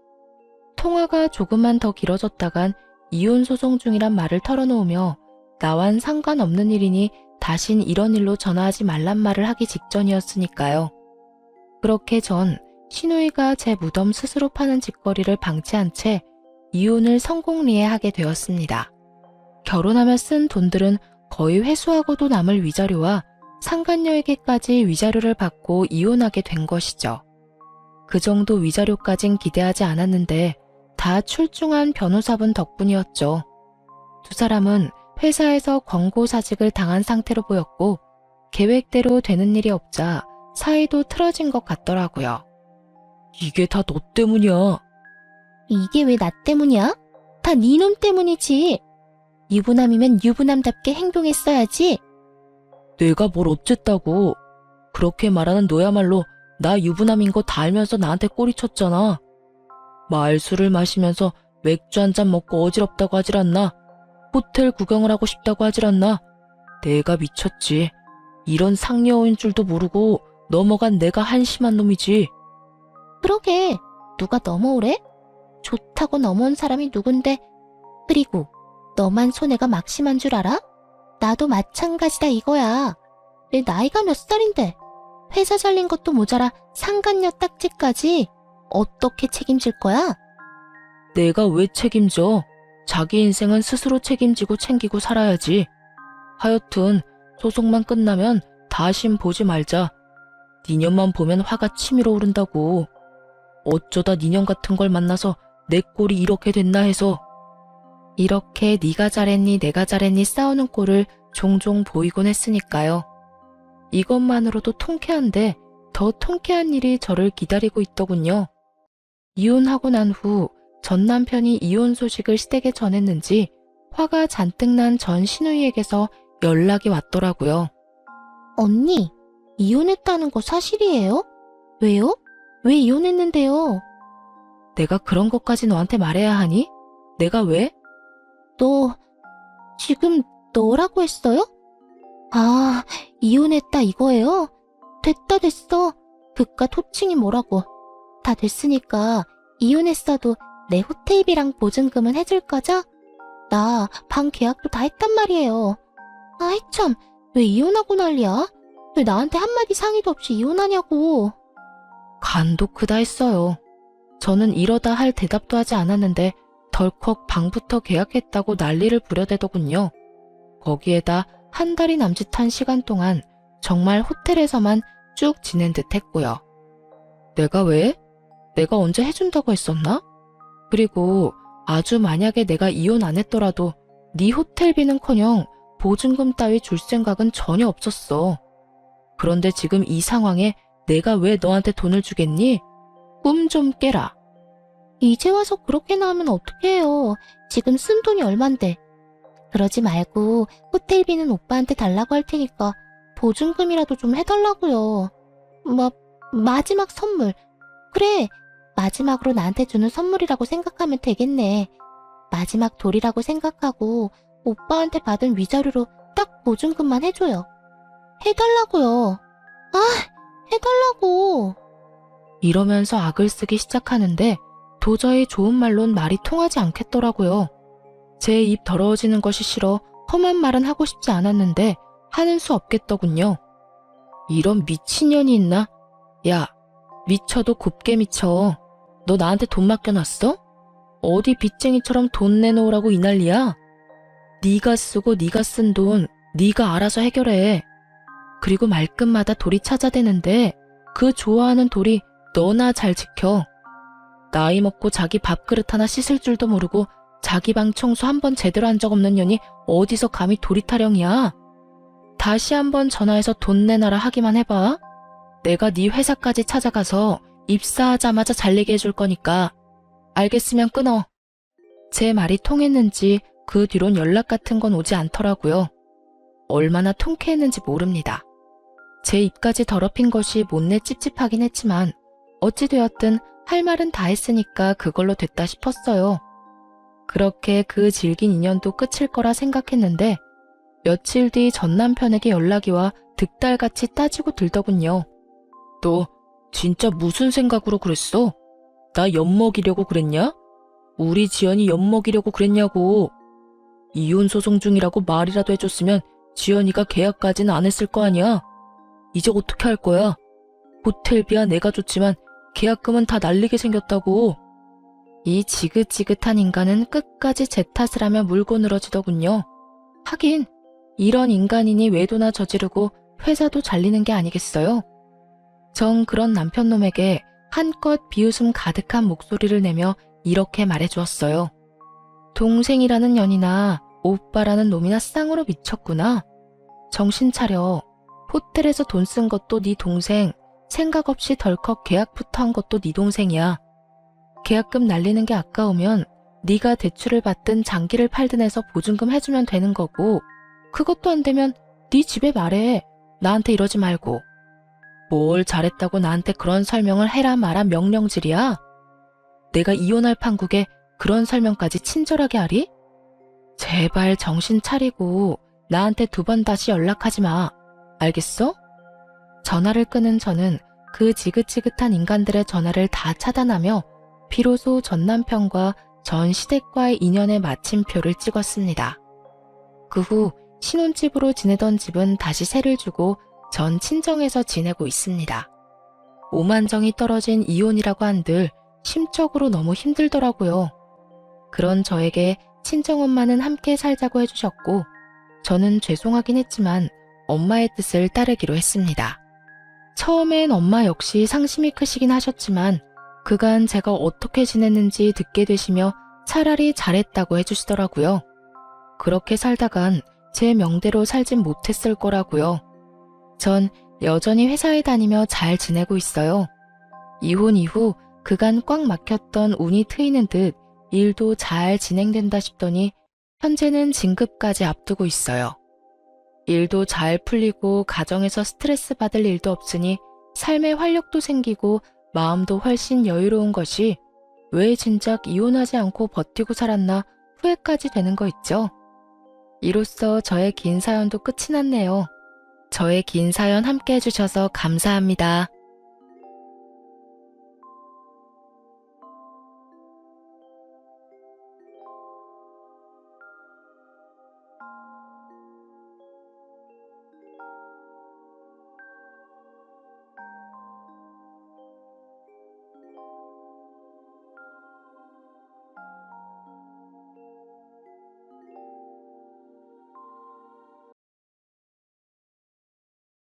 통화가 조금만 더 길어졌다간 이혼 소송 중이란 말을 털어놓으며 나와는 상관없는 일이니 다신 이런 일로 전화하지 말란 말을 하기 직전이었으니까요. 그렇게 전 신우이가 제 무덤 스스로 파는 짓거리를 방치한 채 이혼을 성공리에하게 되었습니다. 결혼하며 쓴 돈들은 거의 회수하고도 남을 위자료와 상간녀에게까지 위자료를 받고 이혼하게 된 것이죠. 그 정도 위자료까진 기대하지 않았는데 다 출중한 변호사분 덕분이었죠. 두 사람은 회사에서 권고사직을 당한 상태로 보였고 계획대로 되는 일이 없자 사이도 틀어진 것 같더라고요. 이게 다 너 때문이야. 이게 왜 나 때문이야? 다 네 놈 때문이지. 유부남이면 유부남답게 행동했어야지. 내가 뭘 어쨌다고. 그렇게 말하는 너야말로 나 유부남인 거 다 알면서 나한테 꼬리쳤잖아. 말술을 마시면서 맥주 한 잔 먹고 어지럽다고 하질 않나. 호텔 구경을 하고 싶다고 하질 않나. 내가 미쳤지. 이런 상여인 줄도 모르고 넘어간 내가 한심한 놈이지. 그러게, 누가 넘어오래? 좋다고 넘어온 사람이 누군데? 그리고 너만 손해가 막심한 줄 알아? 나도 마찬가지다 이거야. 내 나이가 몇 살인데 회사 잘린 것도 모자라 상간녀 딱지까지 어떻게 책임질 거야? 내가 왜 책임져? 자기 인생은 스스로 책임지고 챙기고 살아야지. 하여튼 소송만 끝나면 다신 보지 말자. 니년만 보면 화가 치밀어 오른다고. 어쩌다 니년 같은 걸 만나서 내 꼴이 이렇게 됐나 해서. 이렇게 네가 잘했니 내가 잘했니 싸우는 꼴을 종종 보이곤 했으니까요. 이것만으로도 통쾌한데 더 통쾌한 일이 저를 기다리고 있더군요. 이혼하고 난 후 전 남편이 이혼 소식을 시댁에 전했는지 화가 잔뜩 난 전 시누이에게서 연락이 왔더라고요. 언니, 이혼했다는 거 사실이에요? 왜요? 왜 이혼했는데요? 내가 그런 것까지 너한테 말해야 하니? 내가 왜? 너 지금 너라고 했어요? 아, 이혼했다 이거예요? 됐어. 그깟 호칭이 뭐라고. 다 됐으니까 이혼했어도 내 호텔비랑 보증금은 해줄 거죠? 나 방 계약도 다 했단 말이에요. 아이 참, 왜 이혼하고 난리야? 왜 나한테 한마디 상의도 없이 이혼하냐고. 간도 크다 했어요. 저는 이러다 할 대답도 하지 않았는데 덜컥 방부터 계약했다고 난리를 부려대더군요. 거기에다 한 달이 남짓한 시간 동안 정말 호텔에서만 쭉 지낸 듯 했고요. 내가 왜? 내가 언제 해준다고 했었나? 그리고 아주 만약에 내가 이혼 안 했더라도 네 호텔비는커녕 보증금 따위 줄 생각은 전혀 없었어. 그런데 지금 이 상황에 내가 왜 너한테 돈을 주겠니? 꿈 좀 깨라. 이제 와서 그렇게나 하면 어떡해요. 지금 쓴 돈이 얼만데. 그러지 말고 호텔비는 오빠한테 달라고 할 테니까 보증금이라도 좀 해달라고요. 마지막 선물. 그래, 마지막으로 나한테 주는 선물이라고 생각하면 되겠네. 마지막 돌이라고 생각하고 오빠한테 받은 위자료로 딱 보증금만 해줘요. 해달라고요. 아, 해달라고. 이러면서 악을 쓰기 시작하는데 도저히 좋은 말론 말이 통하지 않겠더라고요. 제 입 더러워지는 것이 싫어 험한 말은 하고 싶지 않았는데 하는 수 없겠더군요. 이런 미친년이 있나? 야, 미쳐도 곱게 미쳐. 너 나한테 돈 맡겨놨어? 어디 빚쟁이처럼 돈 내놓으라고 이 난리야? 네가 쓰고 네가 쓴 돈 네가 알아서 해결해. 그리고 말끝마다 돌이 찾아대는데 그 좋아하는 돌이 너나 잘 지켜. 나이 먹고 자기 밥그릇 하나 씻을 줄도 모르고 자기 방 청소 한 번 제대로 한 적 없는 년이 어디서 감히 돌이 타령이야. 다시 한번 전화해서 돈 내놔라 하기만 해봐. 내가 네 회사까지 찾아가서 입사하자마자 잘리게 해줄 거니까. 알겠으면 끊어. 제 말이 통했는지 그 뒤론 연락 같은 건 오지 않더라고요. 얼마나 통쾌했는지 모릅니다. 제 입까지 더럽힌 것이 못내 찝찝하긴 했지만 어찌되었든 할 말은 다 했으니까 그걸로 됐다 싶었어요. 그렇게 그 질긴 인연도 끝일 거라 생각했는데 며칠 뒤 전 남편에게 연락이 와 득달같이 따지고 들더군요. 너 진짜 무슨 생각으로 그랬어? 나 엿먹이려고 그랬냐? 우리 지연이 엿먹이려고 그랬냐고. 이혼 소송 중이라고 말이라도 해줬으면 지연이가 계약까지는 안 했을 거 아니야. 이제 어떻게 할 거야? 호텔비야 내가 줬지만 계약금은 다 날리게 생겼다고. 이 지긋지긋한 인간은 끝까지 제 탓을 하며 물고 늘어지더군요. 하긴 이런 인간이니 외도나 저지르고 회사도 잘리는 게 아니겠어요? 전 그런 남편놈에게 한껏 비웃음 가득한 목소리를 내며 이렇게 말해주었어요. 동생이라는 년이나 오빠라는 놈이나 쌍으로 미쳤구나. 정신 차려. 호텔에서 돈 쓴 것도 네 동생, 생각 없이 덜컥 계약부터 한 것도 네 동생이야. 계약금 날리는 게 아까우면 네가 대출을 받든 장기를 팔든 해서 보증금 해주면 되는 거고, 그것도 안 되면 네 집에 말해. 나한테 이러지 말고. 뭘 잘했다고 나한테 그런 설명을 해라 마라 명령질이야? 내가 이혼할 판국에 그런 설명까지 친절하게 하리? 제발 정신 차리고 나한테 2번 다시 연락하지 마. 알겠어? 전화를 끊은 저는 그 지긋지긋한 인간들의 전화를 다 차단하며 비로소 전 남편과 전 시댁과의 인연의 마침표를 찍었습니다. 그 후 신혼집으로 지내던 집은 다시 세를 주고 전 친정에서 지내고 있습니다. 오만정이 떨어진 이혼이라고 한들 심적으로 너무 힘들더라고요. 그런 저에게 친정엄마는 함께 살자고 해주셨고 저는 죄송하긴 했지만 엄마의 뜻을 따르기로 했습니다. 처음엔 엄마 역시 상심이 크시긴 하셨지만 그간 제가 어떻게 지냈는지 듣게 되시며 차라리 잘했다고 해주시더라고요. 그렇게 살다간 제 명대로 살진 못했을 거라고요. 전 여전히 회사에 다니며 잘 지내고 있어요. 이혼 이후 그간 꽉 막혔던 운이 트이는 듯 일도 잘 진행된다 싶더니 현재는 진급까지 앞두고 있어요. 일도 잘 풀리고 가정에서 스트레스 받을 일도 없으니 삶의 활력도 생기고 마음도 훨씬 여유로운 것이 왜 진작 이혼하지 않고 버티고 살았나 후회까지 되는 거 있죠. 이로써 저의 긴 사연도 끝이 났네요. 저의 긴 사연 함께 해주셔서 감사합니다.